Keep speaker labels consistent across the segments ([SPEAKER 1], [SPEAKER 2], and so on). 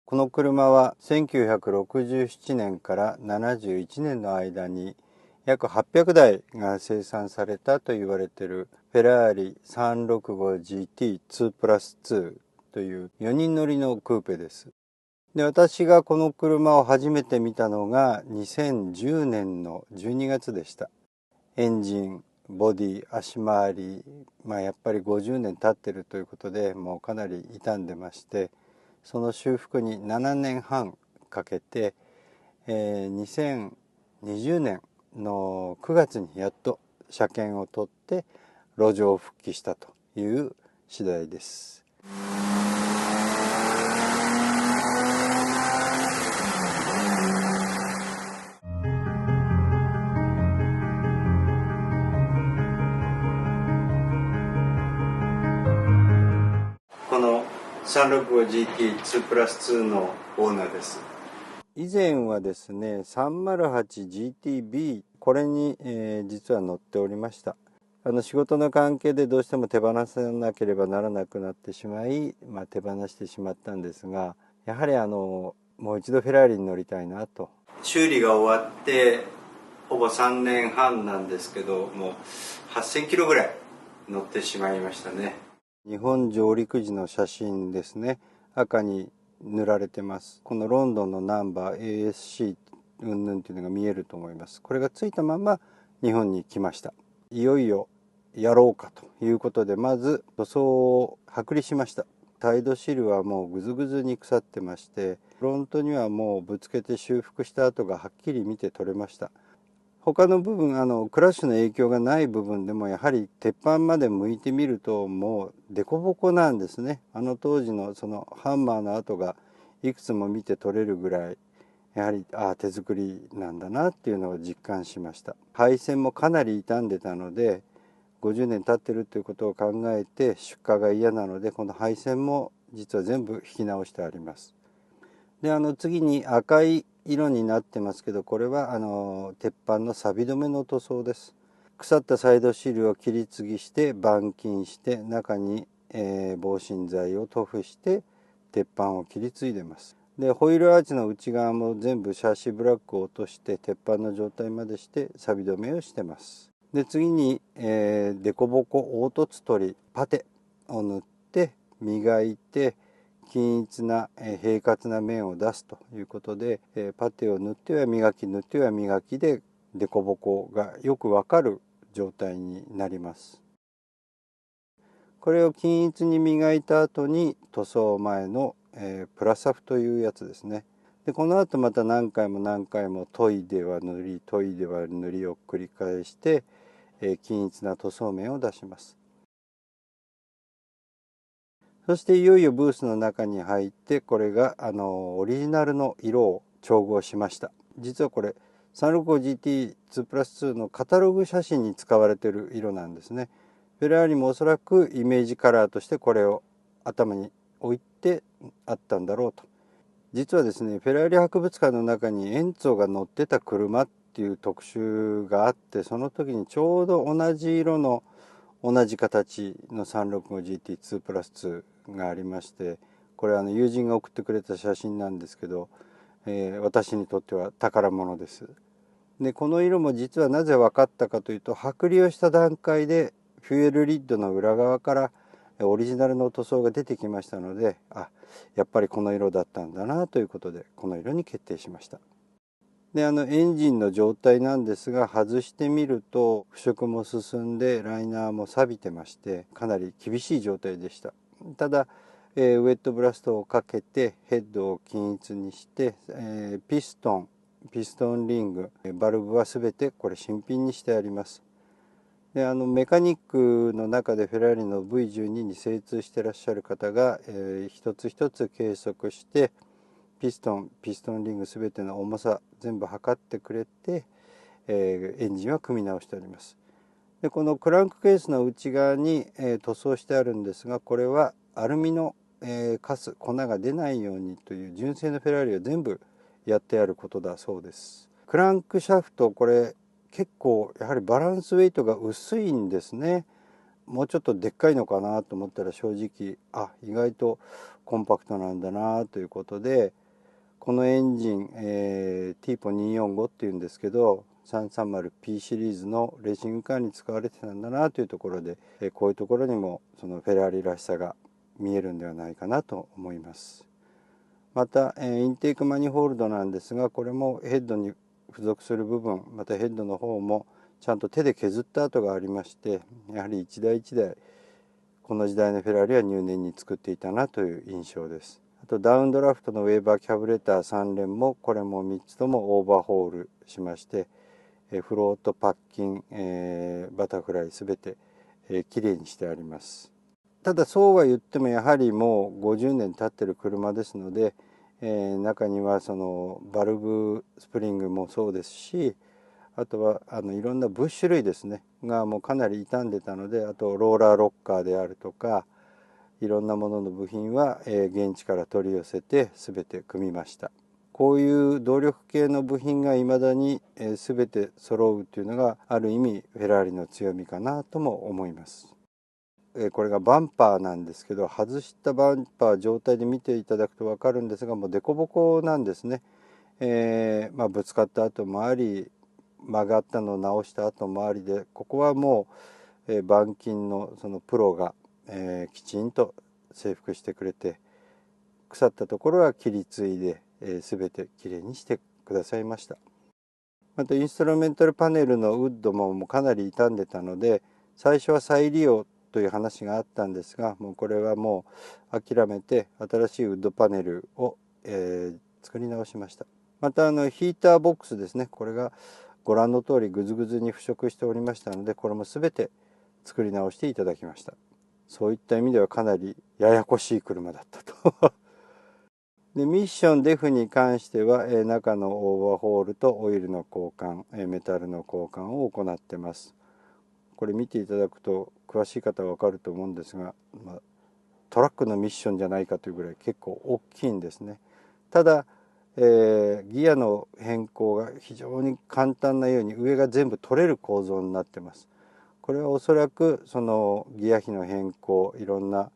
[SPEAKER 1] この車は1967年から71年の間に約800台が生産されたと言われているフェラーリ 365GT2 プラス2という4人乗りのクーペです。で、私がこの車を初めて見たのが2010年の12月でした。エンジン、ボディ、足回り、やっぱり50年経ってるということでもうかなり傷んでまして、その修復に7年半かけて、2020年の9月にやっと車検を取って路上復帰したという次第です。この 365GT2 プラス2のオーナーです。以前はですね 308GTB これに、実は乗っておりました。仕事の関係でどうしても手放さなければならなくなってしまい、手放してしまったんですが、やはりもう一度フェラーリに乗りたいなと。修理が終わってほぼ3年半なんですけども、8000キロぐらい乗ってしまいましたね。日本上陸時の写真ですね。赤に塗られてます。このロンドンのナンバー ASC 云々っていうのが見えると思います。これがついたまま日本に来ました。いよいよやろうかということで、まず塗装を剥離しました。タイドシールはもうぐずぐずに腐ってまして、フロントにはもうぶつけて修復した跡がはっきり見て取れました。他の部分クラッシュの影響がない部分でもやはり鉄板まで向いてみるともうデコボコなんですね。当時のそのハンマーの跡がいくつも見て取れるぐらい、やはり手作りなんだなっていうのを実感しました。配線もかなり傷んでたので、50年経ってるということを考えて出荷が嫌なので、この配線も実は全部引き直してあります。で次に赤い色になってますけど、これは鉄板の錆止めの塗装です。腐ったサイドシールを切り継ぎして板金して、中に、防振剤を塗布して鉄板を切り継いでます。でホイールアーチの内側も全部シャーシブラックを落として鉄板の状態までして錆止めをしてます。で次に、デコボコ凹凸取りパテを塗って磨いて、均一な平滑な面を出すということで、パテを塗っては磨き塗っては磨きでデコボコがよくわかる状態になります。これを均一に磨いた後に塗装前の、プラサフというやつですね。でこの後また何回も何回も研いでは塗り研いでは塗りを繰り返して、均一な塗装面を出します。そしていよいよブースの中に入って、これがオリジナルの色を調合しました。実はこれ 365GT2 プラス2のカタログ写真に使われている色なんですね。フェラーリもおそらくイメージカラーとしてこれを頭に置いてあったんだろうと。実はですね、フェラーリ博物館の中にエンツォが乗ってた車っていう特集があって、その時にちょうど同じ色の同じ形の 365GT2 プラス2がありまして、これは友人が送ってくれた写真なんですけど、私にとっては宝物です。でこの色も実はなぜ分かったかというと、剥離をした段階でフュエルリッドの裏側からオリジナルの塗装が出てきましたので、やっぱりこの色だったんだなということで、この色に決定しました。でエンジンの状態なんですが、外してみると腐食も進んでライナーも錆びてまして、かなり厳しい状態でした。ただ、ウェットブラストをかけてヘッドを均一にして、ピストンリング、バルブは全てこれ新品にしてあります。でメカニックの中でフェラーリの V12 に精通していらっしゃる方が、一つ一つ計測してピストンリング全ての重さ全部測ってくれて、エンジンは組み直しております。でこのクランクケースの内側に、塗装してあるんですが、これはアルミの、カス粉が出ないようにという純正のフェラーリを全部やってあることだそうです。クランクシャフト、これ結構やはりバランスウェイトが薄いんですね。もうちょっとでっかいのかなと思ったら、正直意外とコンパクトなんだなということで、このエンジン、TPO245 っていうんですけど、330P シリーズのレーシングカーに使われてたんだなというところで、こういうところにもそのフェラーリらしさが見えるんではないかなと思います。また、インテークマニホールドなんですが、これもヘッドに付属する部分、またヘッドの方もちゃんと手で削った跡がありまして、やはり一台一台この時代のフェラーリは入念に作っていたなという印象です。あとダウンドラフトのウェーバーキャブレター3連もこれも3つともオーバーホールしまして、フロート、パッキン、バタフライすべてきれいにしてあります。ただそうは言ってもやはりもう50年経ってる車ですので、中にはそのバルブスプリングもそうですし、あとはいろんなブッシュ類ですねがもうかなり傷んでたので、あとローラーロッカーであるとかいろんなものの部品は、現地から取り寄せて全て組みました。こういう動力系の部品がいまだに、全て揃うというのがある意味フェラーリの強みかなとも思います。これがバンパーなんですけど、外したバンパー状態で見ていただくと分かるんですが、もう凸凹なんですね。ぶつかった跡もあり、曲がったのを直した後もありで、ここはもう、板金のそのプロが、きちんと征服してくれて、腐ったところは切り継いで、全てきれいにしてくださいました。またインストラメンタルパネルのウッドもかなり傷んでたので、最初は再利用という話があったんですが、もうこれはもう諦めて新しいウッドパネルを、作り直しました。またヒーターボックスですね、これがご覧の通りグズグズに腐食しておりましたので、これも全て作り直していただきました。そういった意味ではかなりややこしい車だったとでミッションデフに関しては、中のオーバーホールとオイルの交換、メタルの交換を行ってます。これ見ていただくと詳しい方は分かると思うんですが、トラックのミッションじゃないかというぐらい結構大きいんですね。ただ、ギアの変更が非常に簡単なように上が全部取れる構造になってます。これはおそらくそのギア比の変更、いろんな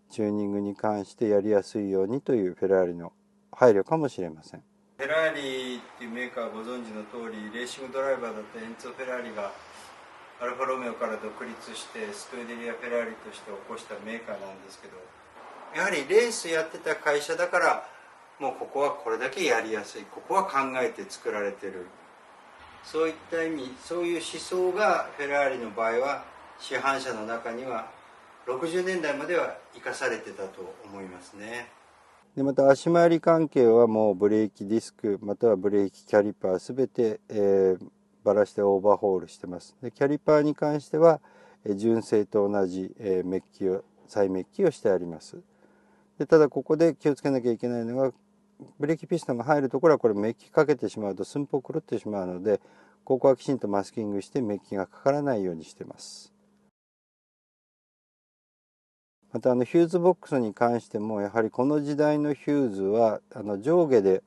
[SPEAKER 1] チューニングに関してやりやすいようにというフェラーリの配慮かもしれません。フェラーリっていうメーカーはご存知の通り、レーシングドライバーだったエンツォ・フェラーリがアルファロメオから独立してスクーデリア・フェラーリとして起こしたメーカーなんですけど、やはりレースやってた会社だからもうここはこれだけやりやすい、ここは考えて作られてる、そういった意味、そういう思想がフェラーリの場合は市販車の中には60年代までは生かされてたと思いますね。でまた足回り関係はもうブレーキディスクまたはブレーキキャリパーすべて、バラしてオーバーホールしてます。でキャリパーに関しては、純正と同じ、再メッキをしてあります。でただここで気をつけなきゃいけないのが、ブレーキピストンが入るところはこれメッキかけてしまうと寸法狂ってしまうので、ここはきちんとマスキングしてメッキがかからないようにしてます。またヒューズボックスに関してもやはりこの時代のヒューズは上下で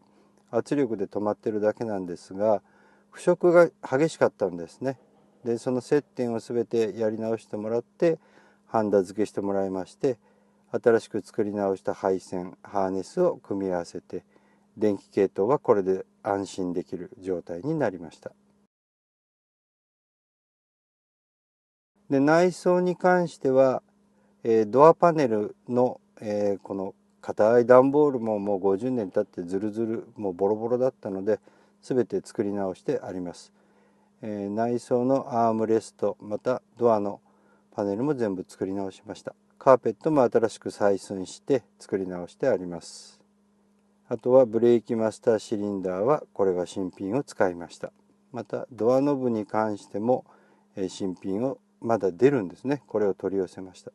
[SPEAKER 1] 圧力で止まってるだけなんですが、腐食が激しかったんですね。でその接点を全てやり直してもらってハンダ付けしてもらいまして、新しく作り直した配線ハーネスを組み合わせて、電気系統はこれで安心できる状態になりました。で内装に関しては、ドアパネルの、この硬い段ボールももう50年経ってズルズルもうボロボロだったので全て作り直してあります。内装のアームレストまたドアのパネルも全部作り直しました。カーペットも新しく採寸して作り直してあります。あとはブレーキマスターシリンダーはこれは新品を使いました。またドアノブに関しても新品をまだ出るんですね。これを取り寄せました。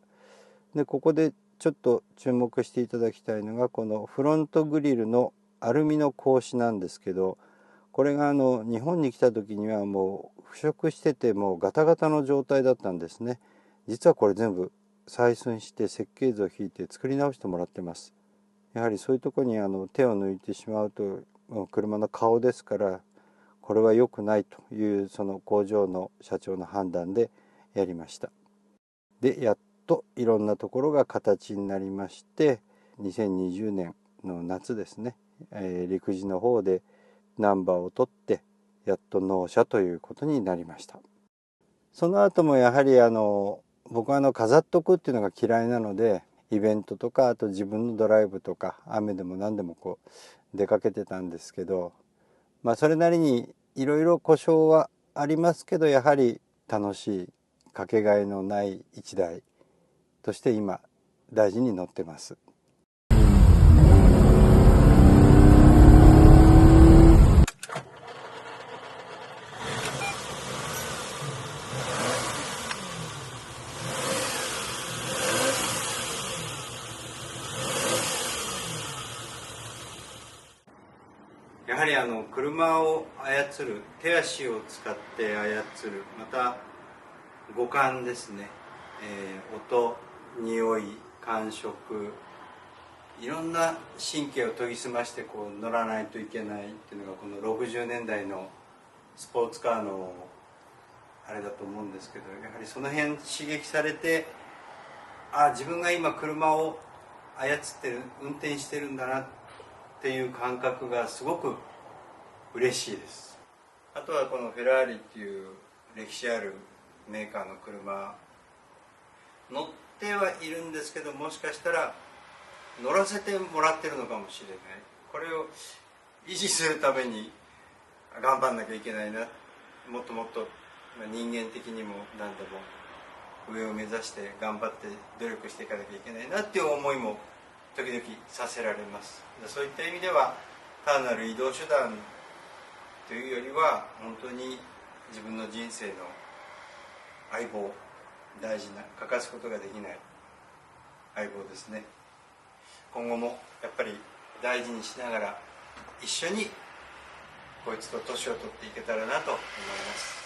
[SPEAKER 1] でここでちょっと注目していただきたいのがこのフロントグリルのアルミの格子なんですけど、これが日本に来た時にはもう腐食しててもうガタガタの状態だったんですね。実はこれ全部採寸して設計図を引いて作り直してもらってます。やはりそういうところに手を抜いてしまうと車の顔ですから、これは良くないというその工場の社長の判断でやりました。でやっといろんなところが形になりまして、2020年の夏ですね、陸自の方でナンバーを取ってやっと納車ということになりました。その後もやはり僕は飾っとくっていうのが嫌いなので、イベントとかあと自分のドライブとか雨でも何でも出かけてたんですけど、それなりにいろいろ故障はありますけど、やはり楽しいかけがえのない一台として今大事に乗ってます。やはり車を操る、手足を使って操る、また五感ですね、音、匂い、感触、いろんな神経を研ぎ澄まして乗らないといけないっていうのがこの60年代のスポーツカーのあれだと思うんですけど、やはりその辺刺激されて、自分が今車を操ってる、運転してるんだなっていう感覚がすごく嬉しいです。あとはこのフェラーリっていう歴史あるメーカーの車乗ってはいるんですけど、もしかしたら乗らせてもらってるのかもしれない。これを維持するために頑張んなきゃいけないな、もっともっと人間的にも何でも上を目指して頑張って努力していかなきゃいけないなっていう思いも時々させられます。そういった意味では単なる移動手段というよりは本当に自分の人生の相棒、大事な欠かすことができない相棒ですね。今後もやっぱり大事にしながら一緒にこいつと年を取っていけたらなと思います。